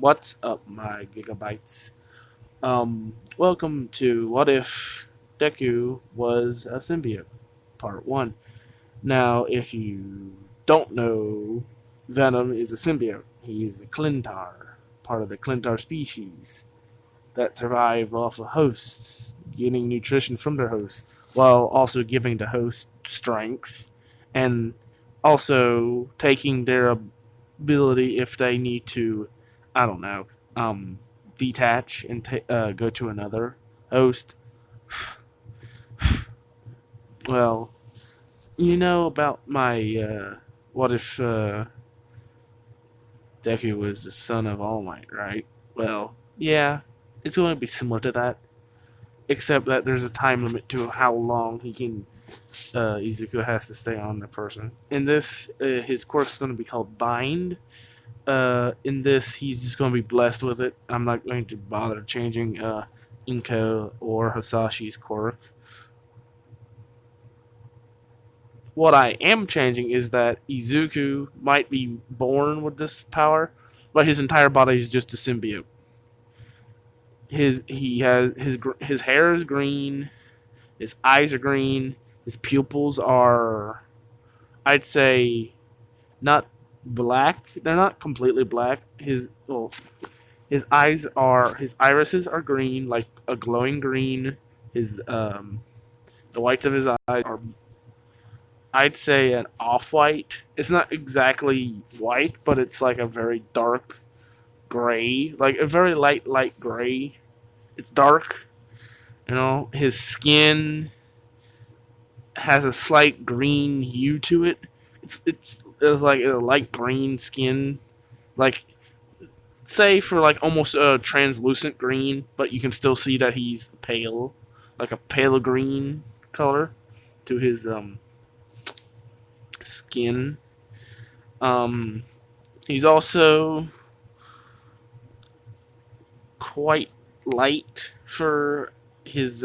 What's up, my gigabytes? Welcome to What If Deku Was a Symbiote, Part 1. Now, if you don't know, Venom is a symbiote. He is a Clintar, part of the Clintar species that survive off of hosts, getting nutrition from their hosts, while also giving the host strength, and also taking their ability if they need to, I don't know, um, detach and go to another host. Well, you know about my what if Deku was the son of All Might, right? Well, yeah, it's going to be similar to that, except that there's a time limit to how long he can Izuku has to stay on the person. In this, his quirk is going to be called Bind. In this, he's just going to be blessed with it. I'm not going to bother changing Inko or Hasashi's quirk. What I am changing is that Izuku might be born with this power, but his entire body is just a symbiote. His hair is green, his eyes are green, his pupils are, I'd say, not black. They're not completely black. His irises are green, like a glowing green. His the whites of his eyes are, I'd say, an off-white. It's not exactly white, but it's like a very dark gray, like a very light gray. It's dark. His skin has a slight green hue to it. It's like a light green skin, like say for like almost a translucent green, but you can still see that he's pale, like a pale green color to his skin. Um, he's also quite light for his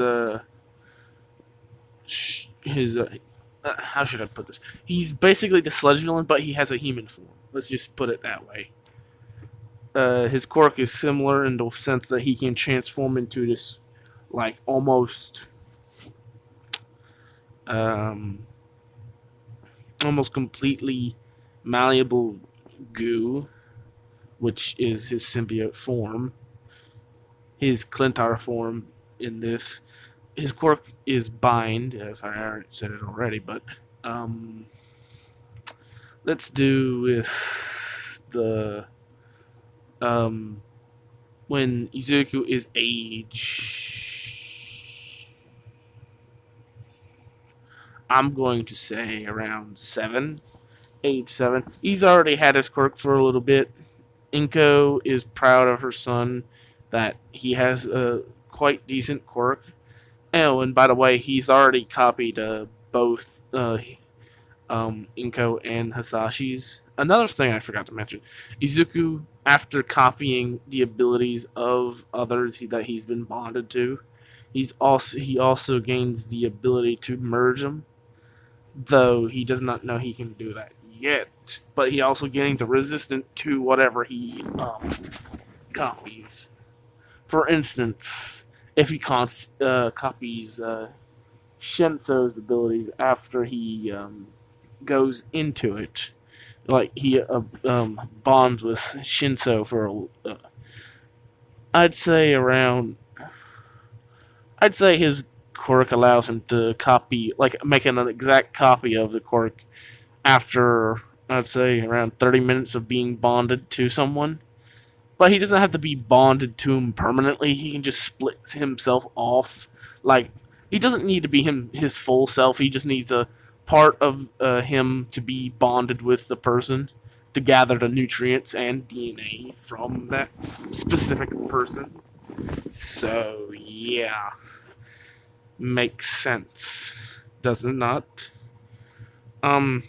how should I put this? He's basically the sludge villain, but he has a human form. Let's just put it that way. His quirk is similar in the sense that he can transform into this, like um, almost completely malleable goo, which is his symbiote form. His Clintar form in this, his quirk is bind, as I already said it already, but um, let's do with the um, when Izuku is I'm going to say around age 7. He's already had his quirk for a little bit. Inko is proud of her son that he has a quite decent quirk. Oh, and by the way, he's already copied both Inko and Hasashi's. Another thing I forgot to mention: Izuku, after copying the abilities of others that he's been bonded to, he also gains the ability to merge them. Though he does not know he can do that yet, but he also gains a resistance to whatever he copies. For instance, if he copies Shinso's abilities after he goes into it, like he bonds with Shinso for, I'd say around, I'd say his quirk allows him to copy, like making an exact copy of the quirk after, I'd say, around 30 minutes of being bonded to someone. But he doesn't have to be bonded to him permanently. He can just split himself off. Like, he doesn't need to be his full self. He just needs a part of him to be bonded with the person to gather the nutrients and DNA from that specific person. So, yeah. Makes sense. Does it not? Um,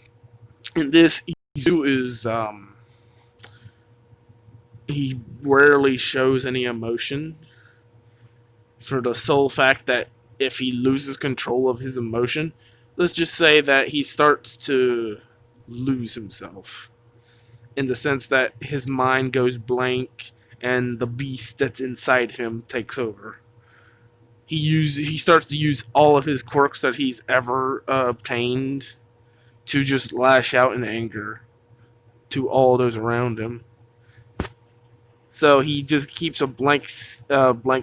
in this, Izu is, he rarely shows any emotion for the sole fact that if he loses control of his emotion, let's just say that he starts to lose himself in the sense that his mind goes blank and the beast that's inside him takes over. He starts to use all of his quirks that he's ever obtained to just lash out in anger to all those around him. So he just keeps a blank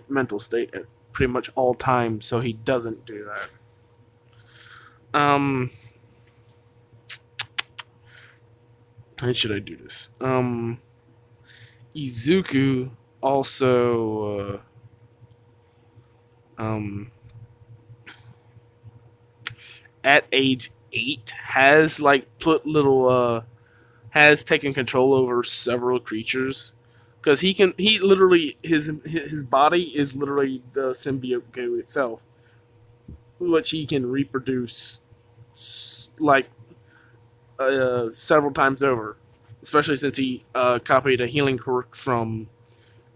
mental state at pretty much all times, so he doesn't do that. Um, how should I do this? Izuku also at age 8 has like put little has taken control over several creatures because he literally his body is literally the symbiote goo itself, which he can reproduce like several times over, especially since he copied a healing quirk from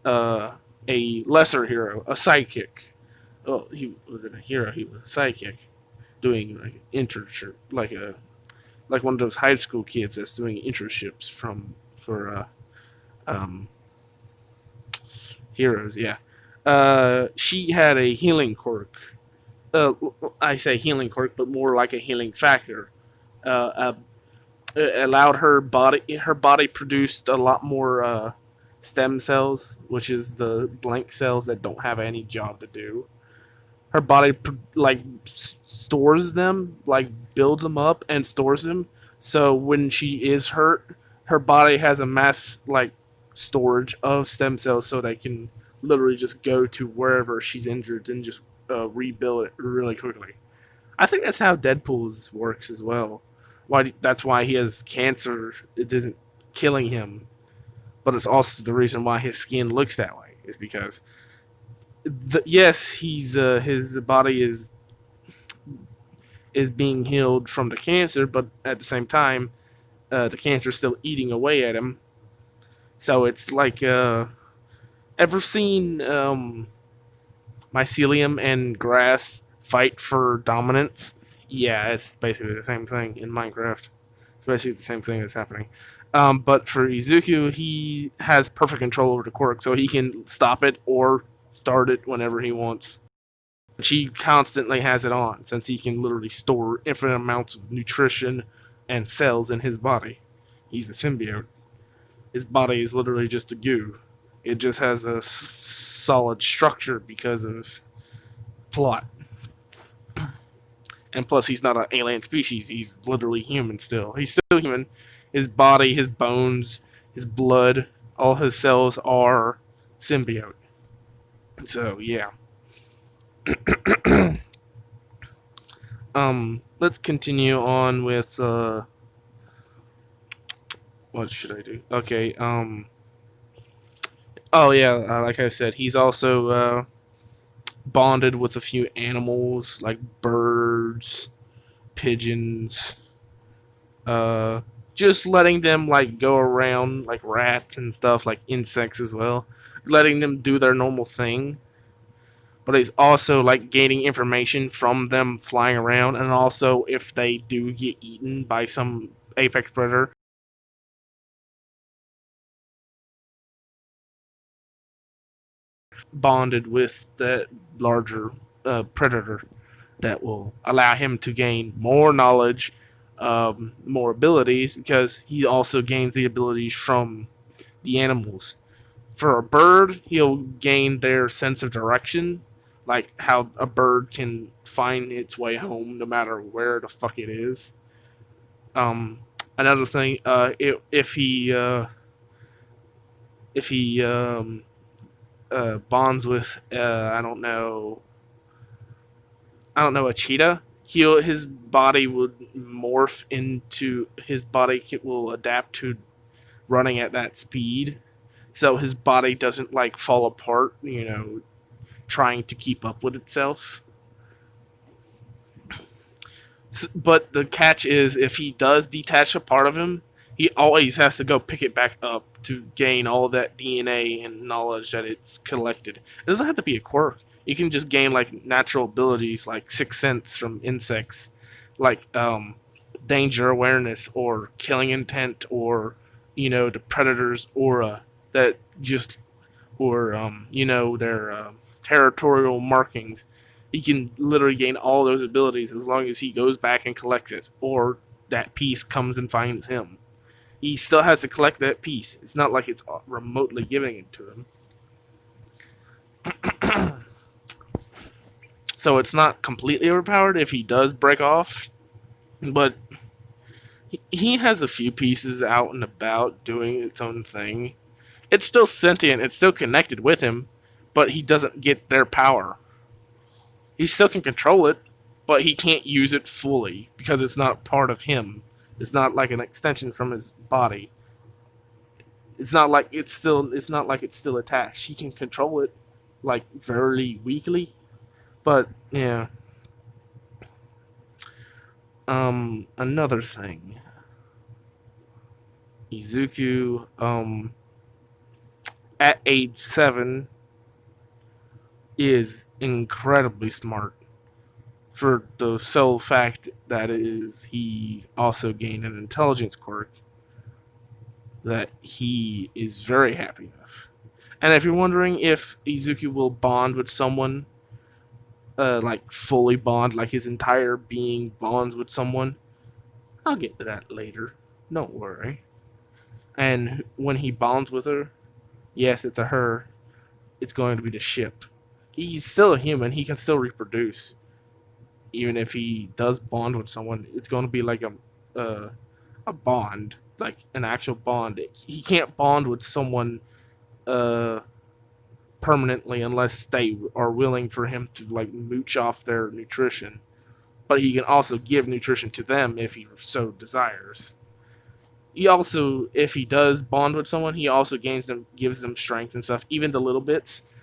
uh, a lesser hero, a sidekick. Oh, he wasn't a hero; he was a sidekick, doing like internship, like one of those high school kids that's doing internships for um, heroes. Yeah, she had a healing quirk. I say healing quirk, but more like a healing factor. It allowed her body produced a lot more stem cells, which is the blank cells that don't have any job to do. Her body like stores them, like builds them up and stores them. So when she is hurt, her body has a mass like storage of stem cells, so they can literally just go to wherever she's injured and just rebuild it really quickly. I think that's how Deadpool's works as well. Why that's why he has cancer. It isn't killing him, but it's also the reason why his skin looks that way. Is because yes, his body is being healed from the cancer, but at the same time, the cancer is still eating away at him. So it's like ever seen mycelium and grass fight for dominance? Yeah, it's basically the same thing in Minecraft. It's basically the same thing that's happening. But for Izuku, he has perfect control over the quirk, so he can stop it or start it whenever he wants. She constantly has it on, since he can literally store infinite amounts of nutrition and cells in his body. He's a symbiote. His body is literally just a goo. It just has a solid structure because of plot. And plus, he's not an alien species. He's literally human still. He's still human. His body, his bones, his blood, all his cells are symbiote. So, yeah. Let's continue on with what should I do? Okay. Oh yeah, like I said, he's also bonded with a few animals like birds, pigeons. Uh, just letting them like go around like rats and stuff, like insects as well, letting them do their normal thing. But he's also like gaining information from them flying around, and also if they do get eaten by some apex predator, bonded with that larger predator that will allow him to gain more knowledge, more abilities, because he also gains the abilities from the animals. For a bird, he'll gain their sense of direction, like how a bird can find its way home no matter where the fuck it is. Um, Another thing, if he bonds with I don't know, a cheetah, his body would morph into his body will adapt to running at that speed, so his body doesn't like fall apart. Trying to keep up with itself. But the catch is, if he does detach a part of him, he always has to go pick it back up to gain all that DNA and knowledge that it's collected. It doesn't have to be a quirk. You can just gain like natural abilities like sixth sense from insects, like danger awareness or killing intent or the predator's aura that just or their territorial markings. He can literally gain all those abilities as long as he goes back and collects it, or that piece comes and finds him. He still has to collect that piece. It's not like it's remotely giving it to him. So it's not completely overpowered if he does break off, but he has a few pieces out and about doing its own thing. It's still sentient, it's still connected with him, but he doesn't get their power. He still can control it, but he can't use it fully because it's not part of him. It's not like an extension from his body. It's not like it's still attached. He can control it like very weakly, but yeah. Another thing. Izuku at age 7 is incredibly smart for the sole fact that is he also gained an intelligence quirk that he is very happy with. And if you're wondering if Izuku will bond with someone, like fully bond, like his entire being bonds with someone, I'll get to that later. Don't worry. And when he bonds with her, yes, it's a her. It's going to be the ship. He's still a human. He can still reproduce. Even if he does bond with someone, it's going to be like a bond, like an actual bond. He can't bond with someone uh, permanently unless they are willing for him to like mooch off their nutrition. But he can also give nutrition to them if he so desires. He also, if he does bond with someone, he also gives them strength and stuff, even the little bits.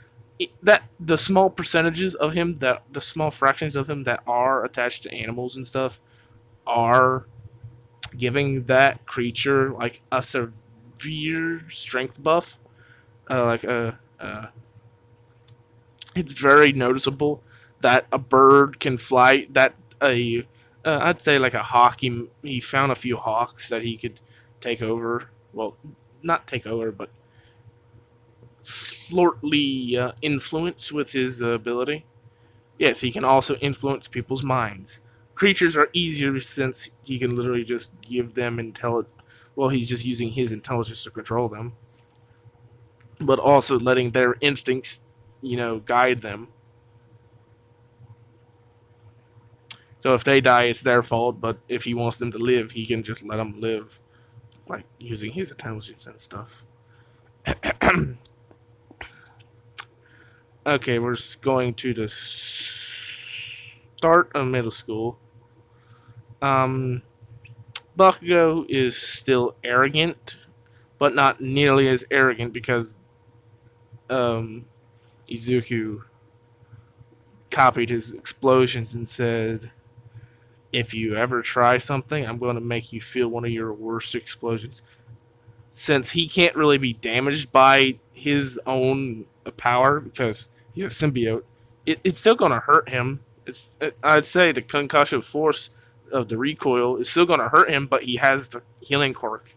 That the small percentages of him, that the small fractions of him that are attached to animals and stuff, are giving that creature like a severe strength buff. Like it's very noticeable that a bird can fly. That a I'd say like a hawk. He found a few hawks that he could take over. Well, not take over, but slightly influence with his ability. Yes, he can also influence people's minds. Creatures are easier since he can literally just give them intelligence. Well, he's just using his intelligence to control them, but also letting their instincts, guide them. So if they die, it's their fault. But if he wants them to live, he can just let them live, like using his intelligence and stuff. Okay, we're going to the start of middle school. Um, Bakugo is still arrogant, but not nearly as arrogant because um, Izuku copied his explosions and said, "If you ever try something, I'm going to make you feel one of your worst explosions." Since he can't really be damaged by his own power because he's a symbiote, it's still going to hurt him. I'd say the concussive force of the recoil is still going to hurt him, but he has the healing quirk.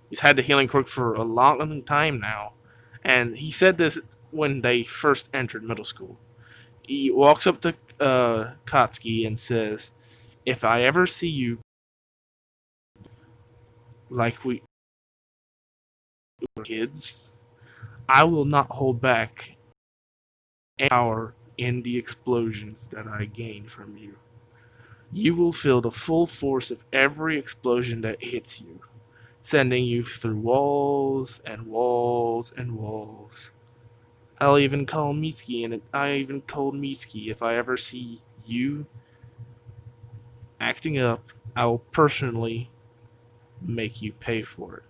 He's had the healing quirk for a long time now, and he said this when they first entered middle school. He walks up to Katsuki and says, "If I ever see you like we were kids, I will not hold back any power in the explosions that I gain from you. You will feel the full force of every explosion that hits you, sending you through walls and walls and walls. I'll even call Mitsuki, and I even told Mitsuki if I ever see you acting up, I will personally make you pay for it."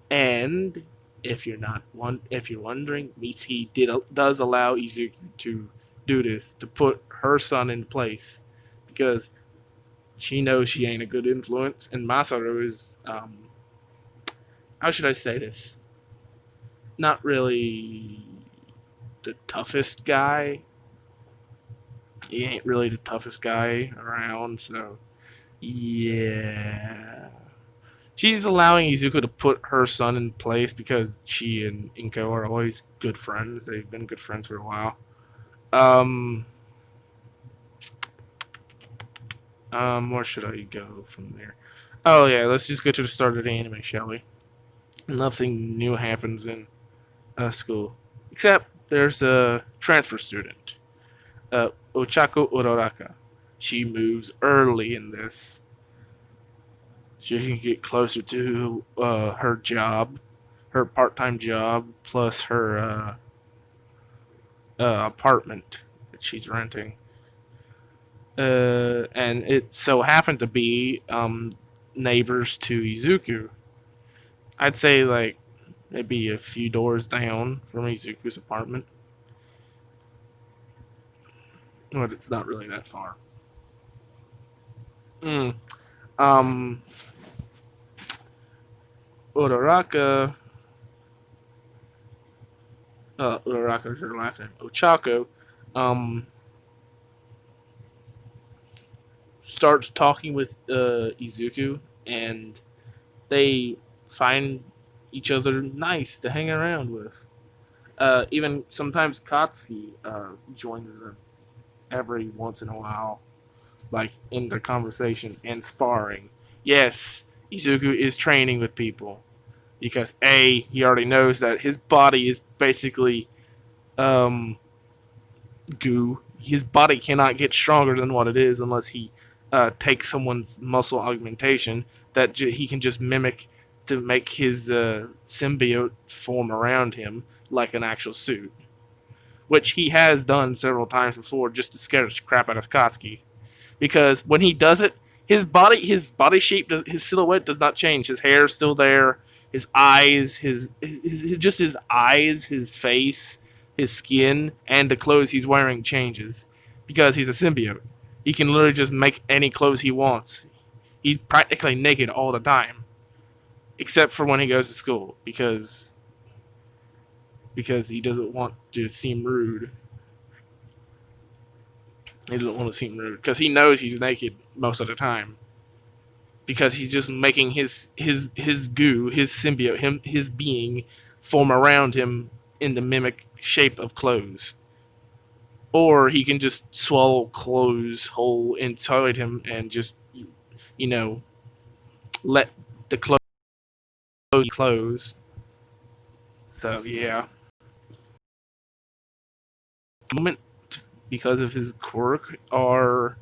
And if you're wondering, Mitsuki does allow Izuku to do this to put her son in place because she knows she ain't a good influence, and Masaru is how should I say this? Not really the toughest guy. He ain't really the toughest guy around, so yeah. she's allowing Izuku to put her son in place because she and Inko are always good friends. They've been good friends for a while. Um, where should I go from there? Oh yeah, let's just go to the start of the anime, shall we? Nothing new happens in school, except there's a transfer student, Ochako Uraraka. She moves early in this. She can get closer to her job, her part-time job, plus her apartment that she's renting. And it so happened to be neighbors to Izuku. I'd say like maybe a few doors down from Izuku's apartment, but it's not really that far. Mm. Um, Uraraka, Uraraka is her last name. Ochako, um, starts talking with Izuku, and they find each other nice to hang around with. Even sometimes Katsuki joins them every once in a while, like in the conversation and sparring. Yes, Izuku is training with people because A, he already knows that his body is basically um, goo. His body cannot get stronger than what it is unless he takes someone's muscle augmentation that he can just mimic to make his symbiote form around him like an actual suit, which he has done several times before just to scare the crap out of Katsuki. Because when he does it, his body shape, his silhouette does not change. His hair is still there. His eyes, just his eyes, his face, his skin, and the clothes he's wearing changes because he's a symbiote. He can literally just make any clothes he wants. He's practically naked all the time, except for when he goes to school because he doesn't want to seem rude. He doesn't want to seem rude because he knows he's naked most of the time. Because he's just making his goo, his symbiote, his being form around him in the mimic shape of clothes. Or he can just swallow clothes whole inside him and just you know let the clothes close. So yeah, moment because of his quirk are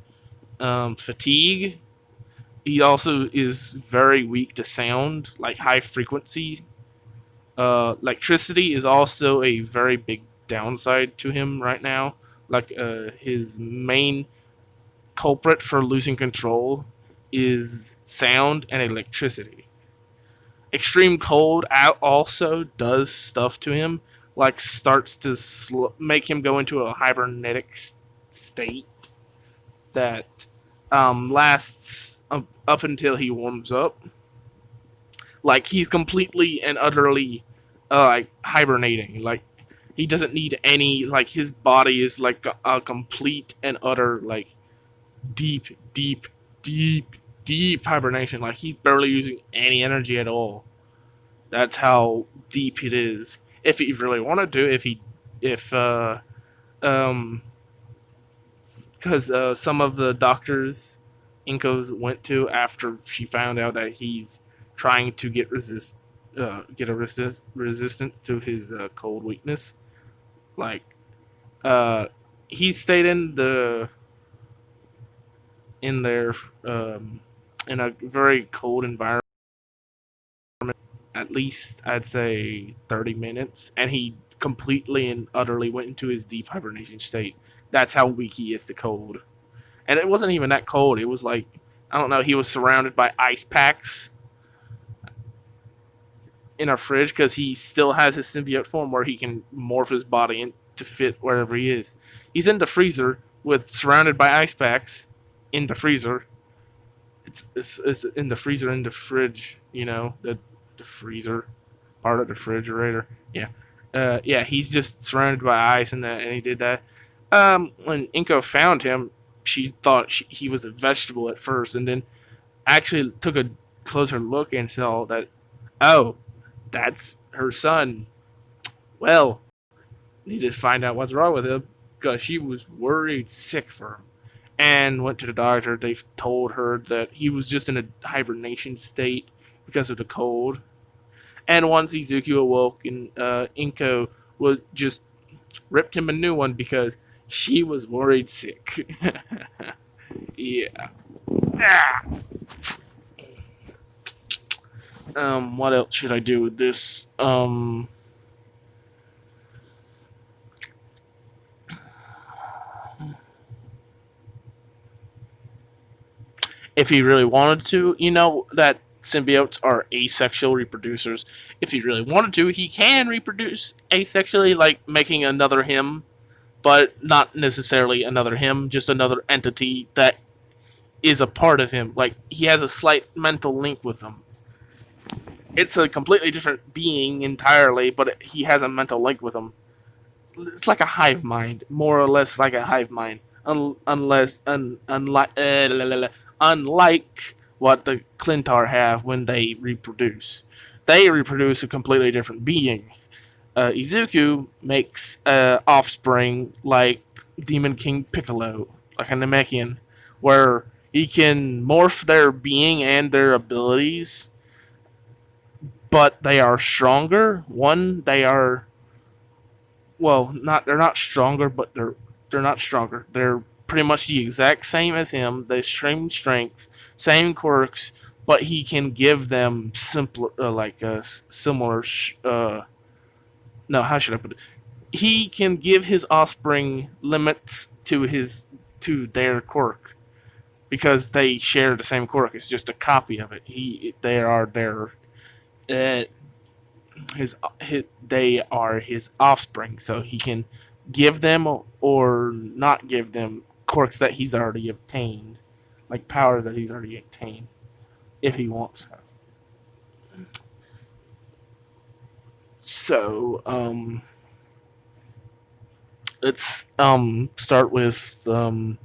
fatigue. He also is very weak to sound, like high frequency. Electricity is also a very big downside to him right now. Like his main culprit for losing control is sound and electricity. Extreme cold also does stuff to him, like starts to make him go into a hibernetic state that lasts up until he warms up. Like he's completely and utterly like hibernating. Like he doesn't need any. Like his body is like a complete and utter like deep, deep, deep, deep hibernation. Like he's barely using any energy at all. That's how deep it is. If he really wanted to, if um, because some of the doctors Inko's went to after she found out that he's trying to get a resistance to his cold weakness. Like he stayed in there in a very cold environment at least I'd say 30 minutes, and he completely and utterly went into his deep hibernation state. That's how weak he is to cold. And it wasn't even that cold. It was like I don't know. He was surrounded by ice packs in a fridge because he still has his symbiote form where he can morph his body in to fit wherever he is. He's in the freezer with surrounded by ice packs in the freezer. It's in the freezer in the fridge. The freezer part of the refrigerator. Yeah, yeah. He's just surrounded by ice and he did that. When Inko found him, she thought he was a vegetable at first, and then actually took a closer look and saw that, oh, that's her son. Well, need to find out what's wrong with him because she was worried sick for him and went to the doctor. They told her that he was just in a hibernation state because of the cold. And once Izuku awoke, and Inko was just ripped him a new one because she was worried sick. Yeah. Ah. What else should I do with this? If he really wanted to, that symbiotes are asexual reproducers. If he really wanted to, he can reproduce asexually, like making another him, but not necessarily another him, just another entity that is a part of him. Like he has a slight mental link with them. It's a completely different being entirely, but he has a mental link with him. It's like a hive mind, more or less like a hive mind. Unlike what the Clintar have when they reproduce a completely different being. Izuku makes offspring like Demon King Piccolo, like a Namekian, where he can morph their being and their abilities, but they are stronger. One, they are they're not stronger, but they're not stronger. They're pretty much the exact same as him. The same strength, same quirks, but he can give them simpler, similar. No, how should I put it? He can give his offspring limits to their quirk because they share the same quirk. It's just a copy of it. They are their uh, they are his offspring, so he can give them or not give them quirks that he's already obtained, like powers that he's already obtained, if he wants to. So, let's start with the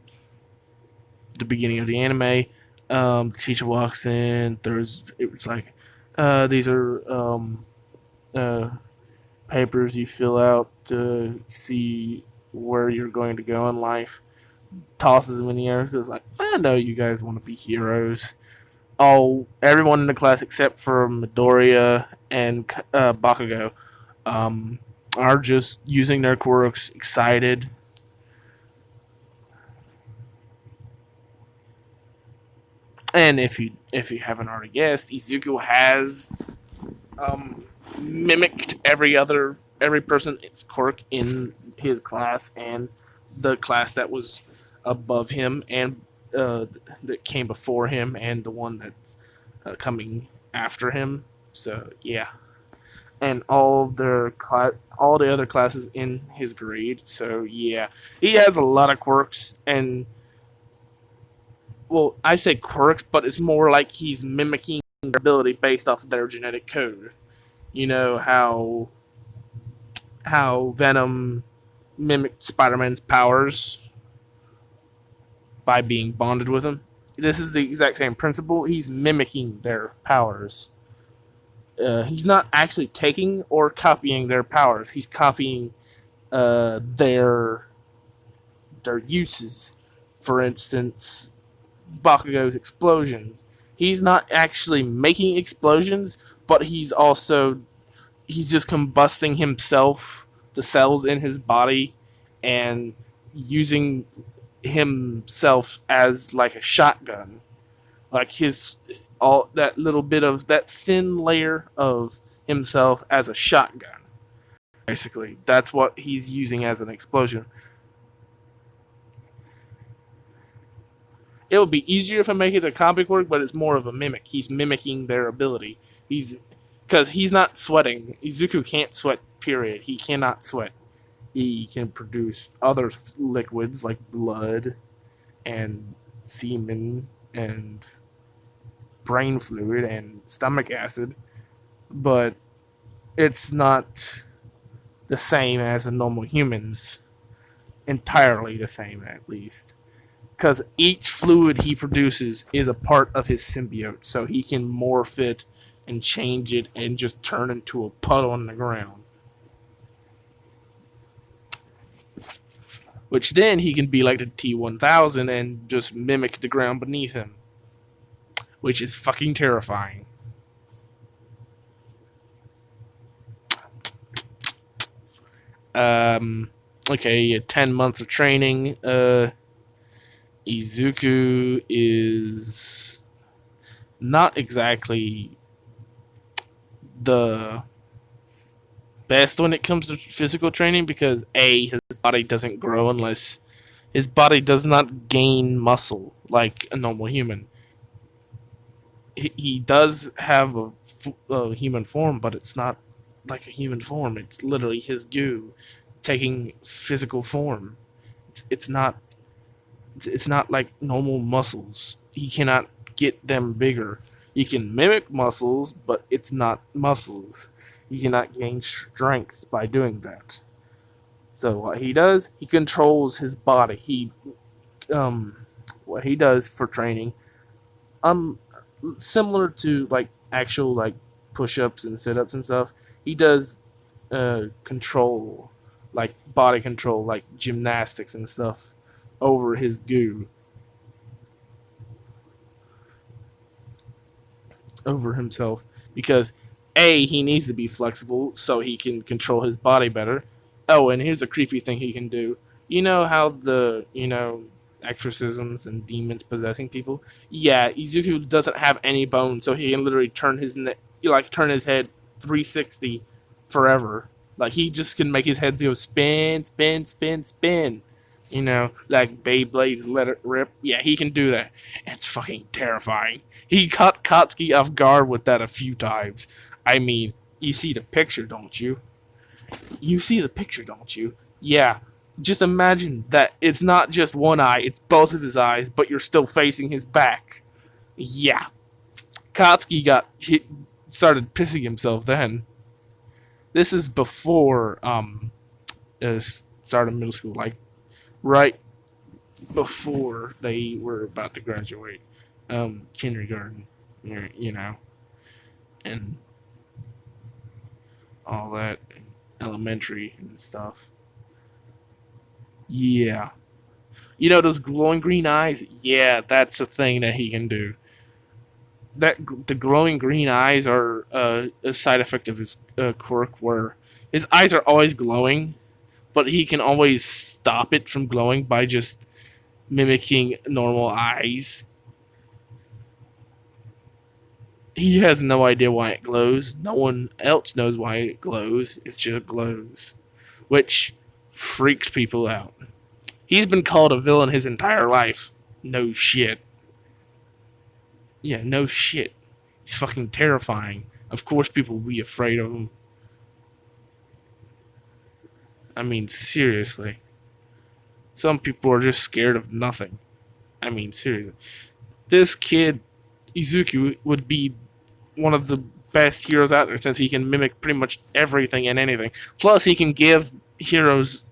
beginning of the anime. The teacher walks in. It was like, these are uh, papers you fill out to see where you're going to go in life. Tosses them in the air. So it's like, I know you guys want to be heroes. Everyone in the class except for Midoriya and Bakugo are just using their quirks, excited. And if you haven't already guessed, Izuku has um, mimicked every person's quirk in his class and the class that was above him and that came before him and the one that's coming after him. So yeah, and all the other classes in his grade. So yeah, he has a lot of quirks and I say quirks, but it's more like he's mimicking their ability based off of their genetic code. You know how Venom mimicked Spider-Man's powers by being bonded with him. This is the exact same principle. He's mimicking their powers. He's not actually taking or copying their powers. He's copying their uses. For instance, Bakugo's explosions. He's not actually making explosions, but he's just combusting himself, the cells in his body, and using himself as like a shotgun. Like his all that little bit of that thin layer of himself as a shotgun. Basically, that's what he's using as an explosion. It would be easier if I make it a comic work, but it's more of a mimic. He's mimicking their ability. Because he's not sweating. Izuku can't sweat. Period. He cannot sweat. He can produce other liquids like blood and semen and brain fluid and stomach acid, but it's not the same as a normal human's. Entirely the same, at least. because each fluid he produces is a part of his symbiote, so he can morph it and change it and just turn into a puddle on the ground. Which then he can be like the T-1000 and just mimic the ground beneath him, which is fucking terrifying. Okay, 10 months of training. Izuku is not exactly the best when it comes to physical training because his body doesn't grow unless his body does not gain muscle like a normal human. He does have a human form, but it's not like a human form. It's literally his goo taking physical form. It's not like normal muscles. He cannot get them bigger. You can mimic muscles, but it's not muscles. You cannot gain strength by doing that. So what he does, he controls his body. What he does for training, similar to like actual like push-ups and sit-ups and stuff. He does control, like body control, like gymnastics and stuff over his goo, over himself, because he needs to be flexible so he can control his body better. Oh, and here's a creepy thing he can do. You know how the exorcisms and demons possessing people? Yeah, Izuku doesn't have any bones, so he can literally turn his turn his head 360 forever. Like he just can make his head go spin, spin, spin, spin. Like Beyblades, let it rip. Yeah, he can do that. It's fucking terrifying. He caught Katsuki off guard with that a few times. I mean, you see the picture, don't you? You see the picture, don't you? Yeah. Just imagine that it's not just one eye, it's both of his eyes, but you're still facing his back. Yeah. Katsuki started pissing himself then. This is before start of middle school, like right before they were about to graduate kindergarten, and all that, elementary and stuff. Yeah. Those glowing green eyes? Yeah, that's a thing that he can do. The glowing green eyes are a side effect of his quirk, where his eyes are always glowing, but he can always stop it from glowing by just mimicking normal eyes. He has no idea why it glows. No one else knows why it glows. It just glows, which freaks people out. He's been called a villain his entire life. No shit. Yeah, no shit. He's fucking terrifying. Of course people will be afraid of him. I mean, seriously. Some people are just scared of nothing. I mean, seriously. This kid, Izuku, would be one of the best heroes out there since he can mimic pretty much everything and anything. Plus, he can give heroes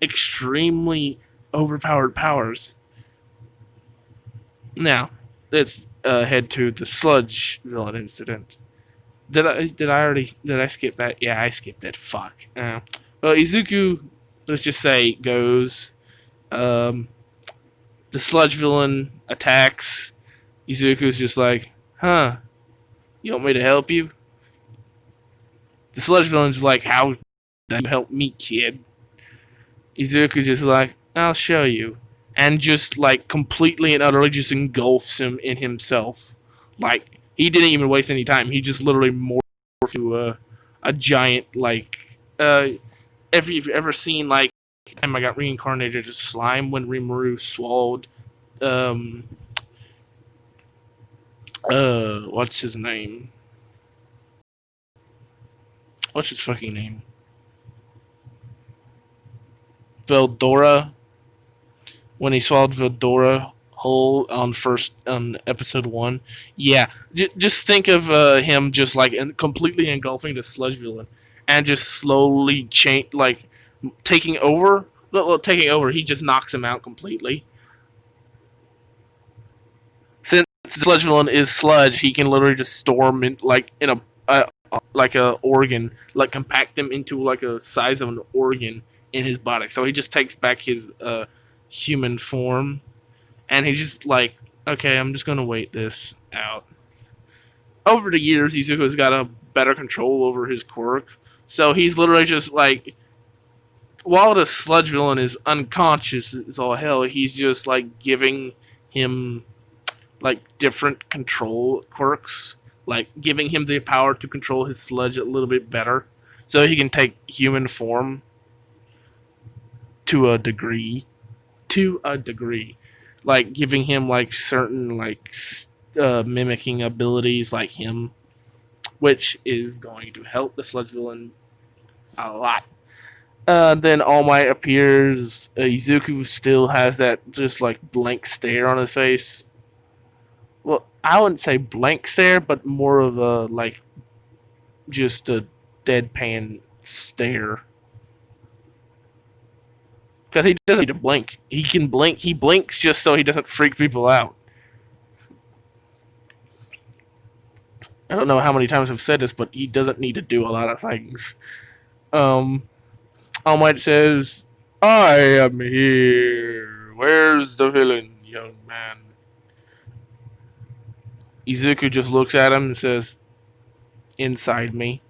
extremely overpowered powers. Now, let's head to the sludge villain incident. Did I skip that? Yeah, I skipped it. Fuck. Well, Izuku, let's just say, goes. The sludge villain attacks. Izuku's just like, huh? You want me to help you? The sludge villain's like, how did you help me, kid? Izuku just like, I'll show you. And just like completely and utterly just engulfs him in himself. Like, he didn't even waste any time. He just literally morphed into a giant, like, if you've ever seen, like, time I got reincarnated as slime when Rimuru swallowed, what's his name? What's his fucking name? Veldora. When he swallowed Veldora whole on episode 1. Yeah, just think of him just like completely engulfing the sludge villain and just slowly taking over. Well, taking over, he just knocks him out completely. the sludge villain is sludge, he can literally just storm in like a organ, like compact them into like a size of an organ in his body. So he just takes back his human form, and he's just like, okay, I'm just gonna wait this out. Over the years, Izuku's got a better control over his quirk, so he's literally just like, while the sludge villain is unconscious as all hell, he's just like giving him like different control quirks, like giving him the power to control his sludge a little bit better, so he can take human form to a degree. To a degree, like giving him like certain like mimicking abilities like him, which is going to help the sludge villain a lot. Then All Might appears. Izuku still has that just like blank stare on his face. Well, I wouldn't say blank stare, but more of a like just a deadpan stare. Because he doesn't need to blink. He can blink. He blinks just so he doesn't freak people out. I don't know how many times I've said this, but he doesn't need to do a lot of things. Um, All Might says, I am here. Where's the villain, young man? Izuku just looks at him and says, inside me.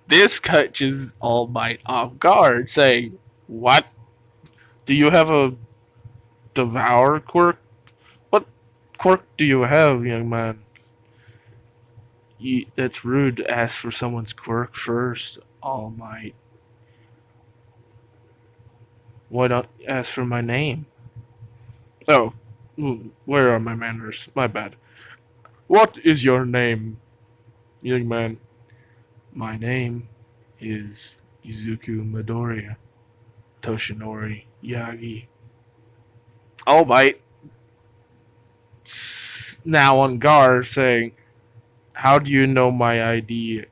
This catches All Might off guard, saying, what? Do you have a devour quirk? What quirk do you have, young man? That's rude to ask for someone's quirk first, All Might. Why don't you ask for my name? Oh, where are my manners? My bad. What is your name, young man? My name is Izuku Midoriya Toshinori Yagi. All Might, now on guard, saying, how do you know my identity?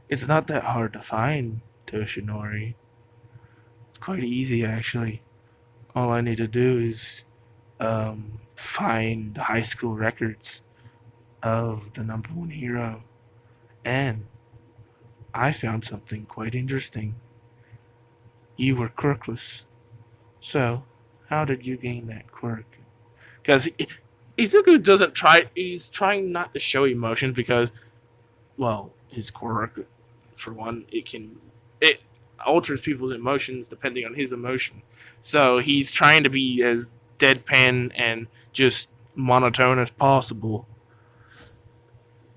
It's not that hard to find, Toshinori. It's quite easy, actually. All I need to do is find high school records of the #1 hero. And I found something quite interesting. You were quirkless. So, how did you gain that quirk? Because Izuku doesn't try, he's trying not to show emotions because, well, his quirk, for one, it alters people's emotions depending on his emotion. So he's trying to be as deadpan and just monotone as possible.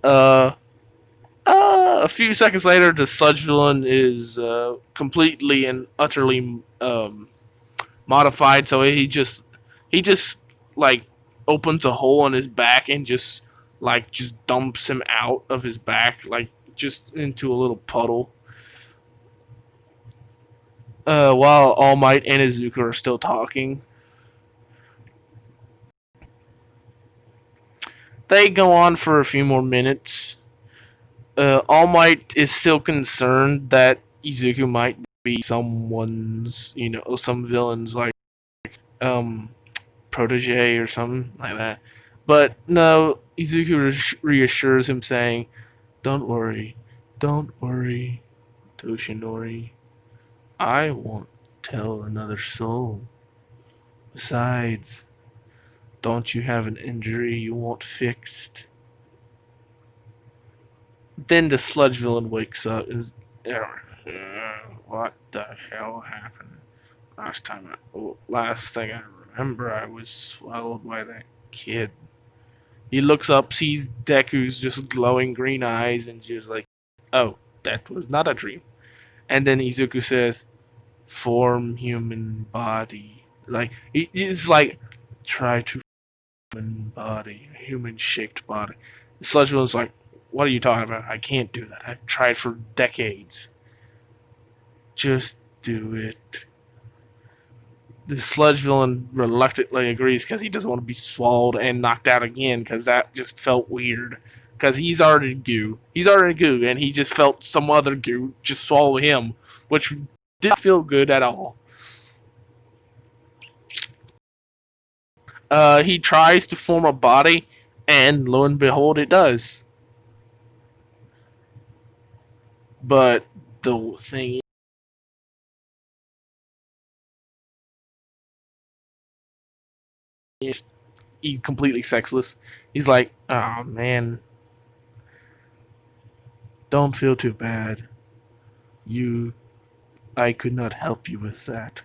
Uh, a few seconds later, the sludge villain is completely and utterly modified. So he just like opens a hole in his back and just dumps him out of his back, like just into a little puddle. While All Might and Izuku are still talking, they go on for a few more minutes. All Might is still concerned that Izuku might be someone's, some villain's like um protege or something like that. But no, Izuku reassures him, saying, "Don't worry, don't worry, Toshinori. I won't tell another soul. Besides, don't you have an injury you want fixed?" Then the sludge villain wakes up and what the hell happened? Last thing I remember, I was swallowed by that kid. He looks up, sees Deku's just glowing green eyes, and just like, oh, that was not a dream. And then Izuku says, form human body. Like, he's like, try to human body, human shaped body. The sludge villain's like, what are you talking about? I can't do that. I've tried for decades. Just do it. The sludge villain reluctantly agrees because he doesn't want to be swallowed and knocked out again because that just felt weird. Because he's already goo. He's already goo, and he just felt some other goo just swallow him, which didn't feel good at all. He tries to form a body, and lo and behold, it does. But the thing is, he's completely sexless. He's like, oh man, don't feel too bad. You, I could not help you with that.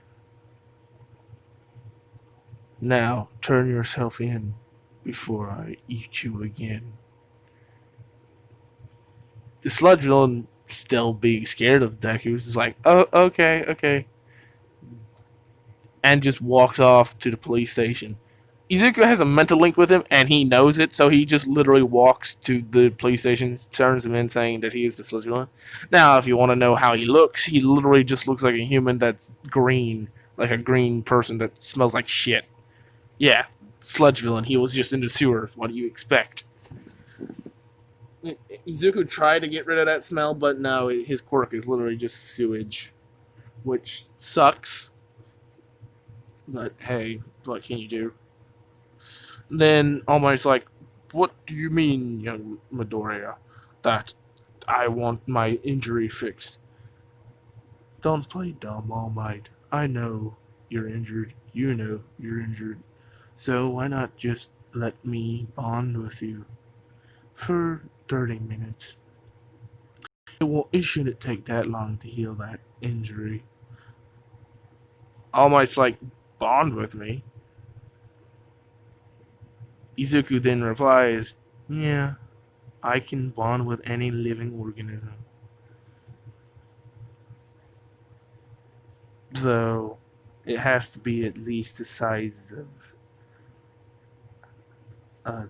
Now turn yourself in before I eat you again. The sludge villain, still being scared of Deku, is like, oh, okay, okay, and just walks off to the police station. Izuku has a mental link with him, and he knows it, so he just literally walks to the police station, turns him in, saying that he is the sludge villain. Now, if you want to know how he literally just looks like a human that's green, like a green person that smells like shit. Yeah, sludge villain. He was just in the sewer. What do you expect? Izuku tried to get rid of that smell, but no, his quirk is literally just sewage, which sucks. But hey, what can you do? Then All Might's like, "What do you mean, young Midoriya, that I want my injury fixed?" Don't play dumb, All Might. I know you're injured. You know you're injured. So why not just let me bond with you for 30 minutes? It shouldn't take that long to heal that injury. All Might's like, bond with me? Izuku then replies, yeah, I can bond with any living organism. Though it has to be at least the size of a,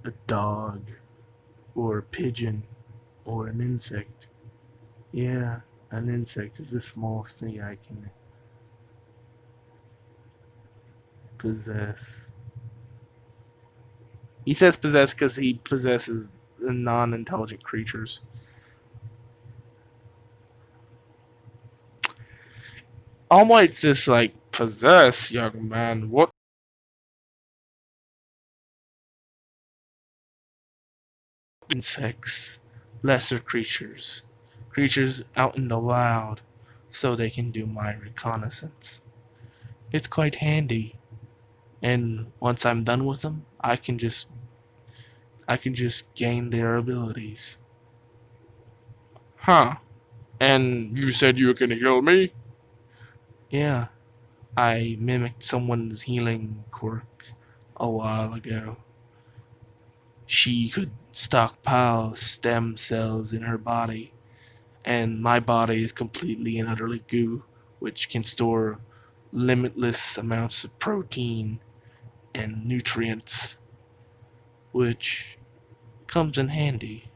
a dog or a pigeon or an insect. Yeah, an insect is the smallest thing I can possess. He says possess because he possesses non intelligent creatures. All Might's just like, possess, young man. What insects? Lesser creatures. Creatures out in the wild, so they can do my reconnaissance. It's quite handy. And once I'm done with them, I can just gain their abilities. Huh. And you said you were gonna heal me? Yeah. I mimicked someone's healing quirk a while ago. She could stockpile stem cells in her body, and my body is completely and utterly goo, which can store limitless amounts of protein and nutrients, which comes in handy.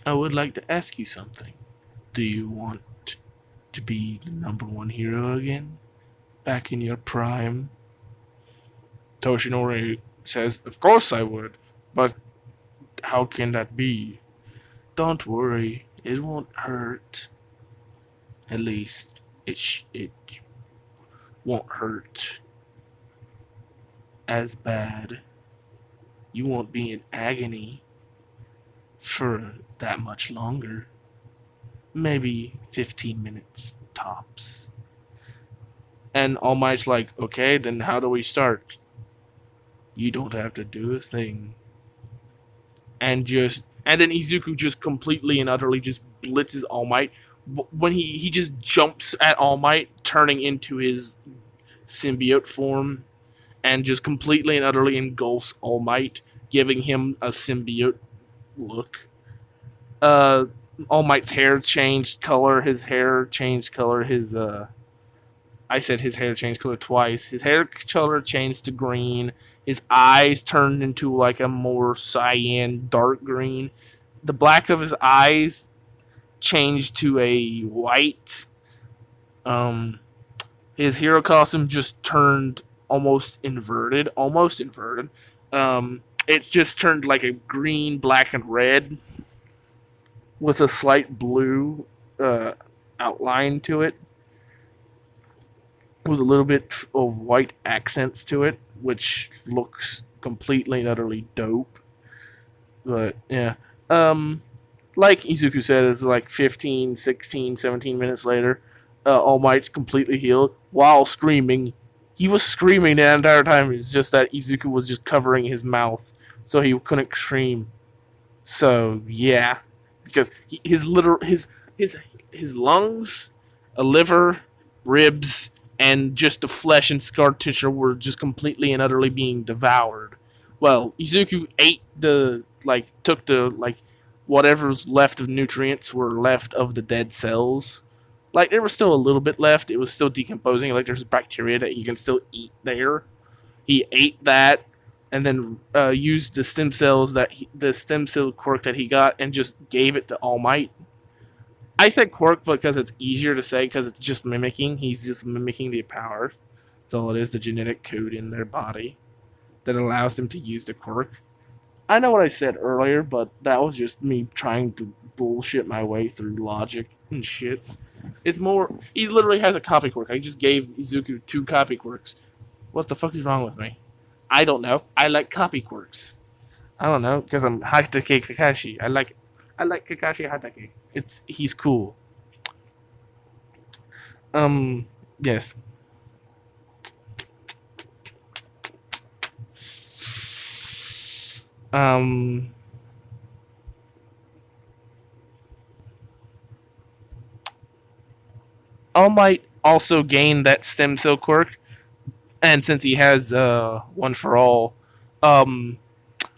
I would like to ask you something. Do you want to be the #1 hero again? Back in your prime? Toshinori says, of course I would, but how can that be? Don't worry, it won't hurt. At least, it won't hurt as bad. You won't be in agony for that much longer. Maybe 15 minutes tops. And All Might's like, okay, then how do we start? You don't have to do a thing. And then Izuku just completely and utterly just blitzes All Might when he just jumps at All Might, turning into his symbiote form, and just completely and utterly engulfs All Might, giving him a symbiote look. Uh, All Might's hair changed color. His hair changed color. I said his hair changed color twice. His hair color changed to green. His eyes turned into like a more cyan, dark green. The black of his eyes changed to a white. Um, his hero costume just turned almost inverted. Almost inverted. It's just turned like a green, black, and red with a slight blue uh, outline to it. with a little bit of white accents to it, which looks completely and utterly dope. But yeah, um, like Izuku said, it's like 15, 16, 17 minutes later, All Might's completely healed while screaming. He was screaming the entire time. It's just that Izuku was just covering his mouth so he couldn't scream. So yeah, because his his lungs, a liver, ribs, and just the flesh and scar tissue were just completely and utterly being devoured. Well, Izuku ate the took the whatever's left of nutrients were left of the dead cells. Like there was still a little bit left. It was still decomposing. Like there's bacteria that he can still eat there. He ate that and then used the stem cell quirk that he got and just gave it to All Might. I said quirk because it's easier to say because it's just mimicking. He's just mimicking the power. That's all it is. The genetic code in their body that allows them to use the quirk. I know what I said earlier, but that was just me trying to bullshit my way through logic and shit. It's more. He literally has a copy quirk. I just gave Izuku two copy quirks. What the fuck is wrong with me? I don't know. I like copy quirks. I don't know because I'm Hatake Kakashi. I like Kakashi Hatake. He's cool. Yes. Um All Might also gained that stem cell quirk, and since he has um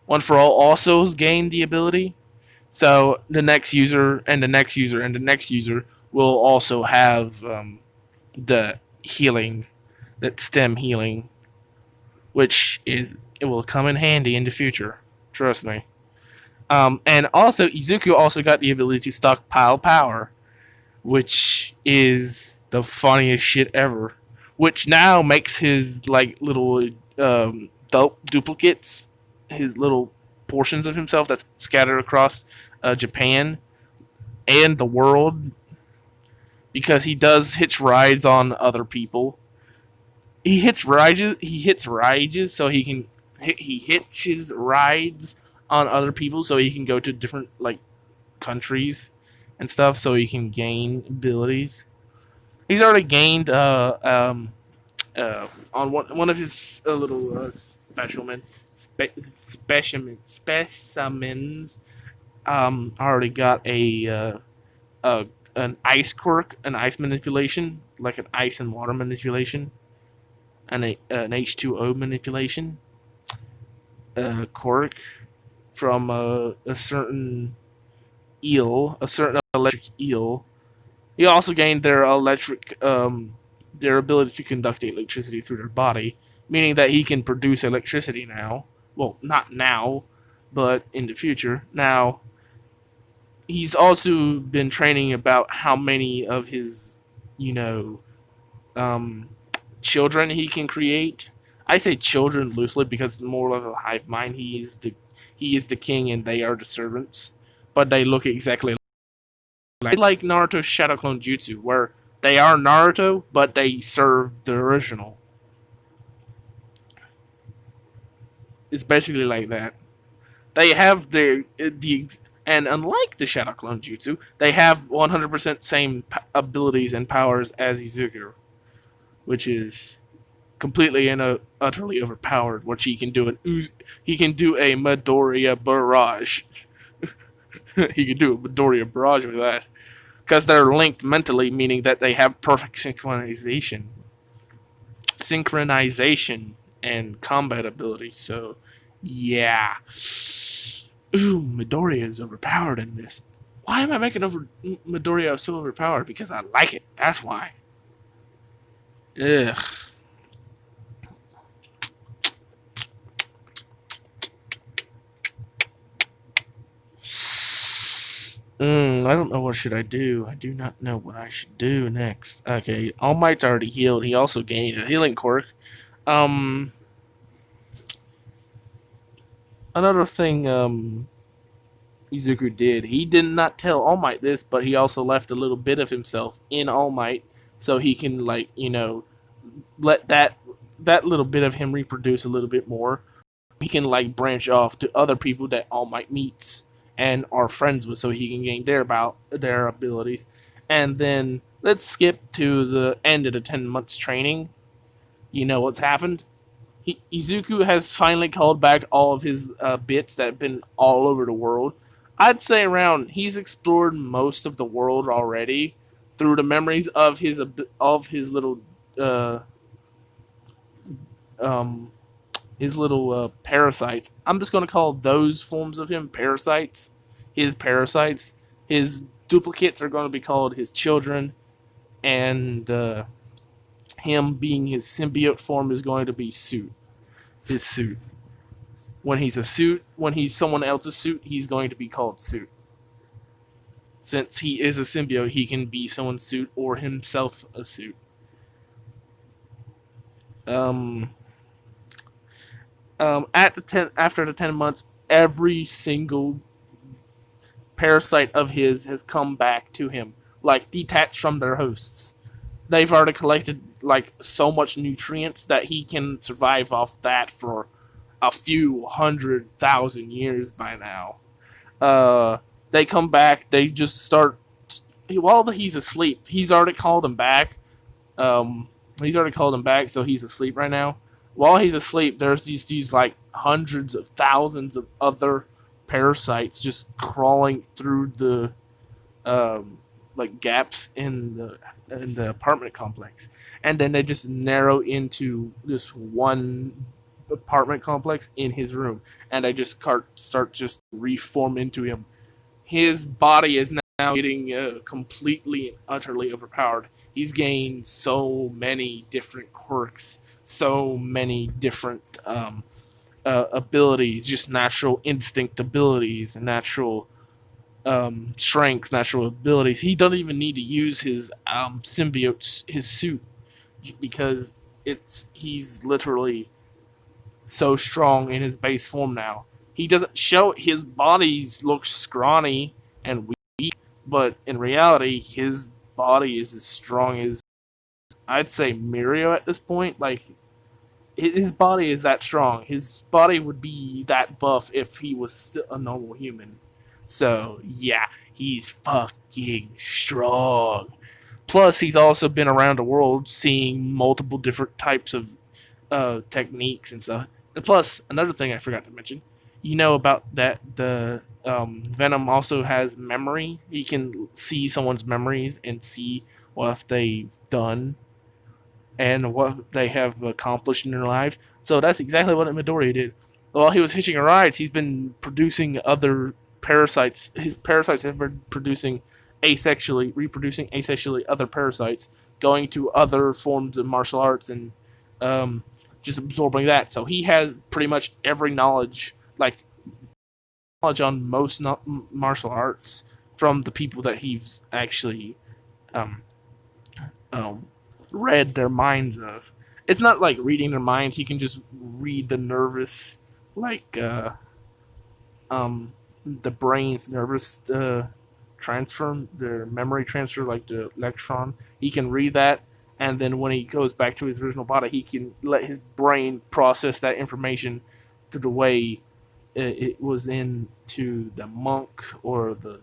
one for all also gained the ability. So the next user and the next user and the next user will also have the healing, that stem healing, which is it will come in handy in the future. Trust me. And also Izuku also got the ability to stockpile power, which is the funniest shit ever. Which now makes his little duplicates, his little portions of himself that's scattered across Japan and the world, because he does hitch rides on other people. He hits rides so he hitches rides on other people so he can go to different countries and stuff so he can gain abilities. He's already gained on one of his little specimens. Already got a an ice quirk, an ice manipulation, like an ice and water manipulation, and an H2O manipulation quirk from a certain eel, a certain electric eel. He also gained their ability to conduct electricity through their body, meaning that he can produce electricity now. Well, not now, but in the future. Now, he's also been training about how many of his, you know, um, children he can create. I say children loosely because it's more of a hive mind. He is the king and they are the servants, but they look exactly like Naruto's Shadow Clone Jutsu, where they are Naruto, but they serve the original. It's basically like that. They have the and unlike the Shadow Clone Jutsu, they have 100% same abilities and powers as Izuku, which is completely and utterly overpowered. Which he can do a Midoriya barrage. He can do a Midoriya barrage with that because they're linked mentally, meaning that they have perfect synchronization, and combat ability. So, yeah. Ooh, Midoriya is overpowered in this. Why am I making Midoriya so overpowered? Because I like it. That's why. Ugh. I don't know what should I do. I do not know what I should do next. Okay, All Might's already healed. He also gained a healing quirk. Um, Another thing, Izuku did. He did not tell All Might this, but he also left a little bit of himself in All Might, so he can let that little bit of him reproduce a little bit more, he can like branch off to other people that All Might meets and are friends with, so he can gain their abilities. And then let's skip to the end of the 10 months training. You know what's happened? Izuku has finally called back all of his bits that have been all over the world. I'd say around he's explored most of the world already through the memories of uh, um, his little parasites. I'm just going to call those forms of him parasites. His parasites. His duplicates are going to be called his children, and him being his symbiote form is going to be suit. His suit. When he's someone else's suit, he's going to be called suit. Since he is a symbiote, he can be someone's suit or himself a suit. Um, after the 10 months, every single parasite of his has come back to him, like detached from their hosts. They've already collected like so much nutrients that he can survive off that for a few 100,000 years by now. They come back. They just start while he's asleep. He's already called him back. He's already called him back, so he's asleep right now. While he's asleep, there's these like hundreds of thousands of other parasites just crawling through the like gaps in the apartment complex, and then they just narrow into this one apartment complex in his room, and they just start just reform into him. His body is now getting completely and utterly overpowered. He's gained so many different quirks, so many different abilities, just natural instinct abilities and natural strength, natural abilities. He doesn't even need to use his symbiote, his suit, because he's literally so strong in his base form now. He doesn't show his body looks scrawny and weak, but in reality, his body is as strong as I'd say Mirio at this point. Like his body is that strong. His body would be that buff if he was still a normal human. So yeah, he's fucking strong. Plus, he's also been around the world seeing multiple different types of techniques and stuff. And plus, another thing I forgot to mention, you know about that the Venom also has memory. He can see someone's memories and see what they've done and what they have accomplished in their lives. So that's exactly what Midoriya did. While he was hitching a ride, he's been producing other parasites. His parasites have been reproducing asexually other parasites, going to other forms of martial arts and um, just absorbing that. So he has pretty much every knowledge, like knowledge on most martial arts from the people that he's actually um, um, read their minds of. It's not like reading their minds. He can just read the nervous, like the brain's nervous transfer, the memory transfer, like the electron. He can read that, and then when he goes back to his original body, he can let his brain process that information to the way it was into the monk or the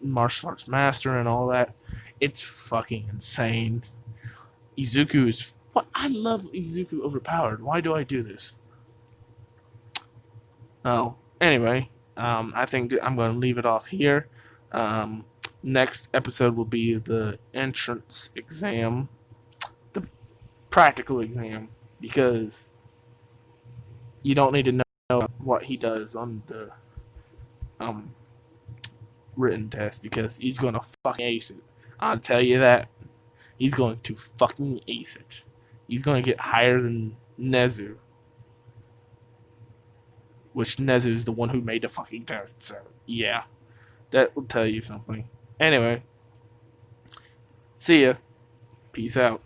martial arts master and all that. It's fucking insane. Izuku is what I love. Izuku overpowered. Why do I do this? Oh, anyway, I think I'm going to leave it off here. Um, Next episode will be the entrance exam, the practical exam, because you don't need to know what he does on the um, written test because he's going to fucking ace it. I'll tell you that. He's going to fucking ace it. He's going to get higher than Nezu, which Nezu is the one who made the fucking test. So, yeah, that will tell you something. Anyway, see ya. Peace out.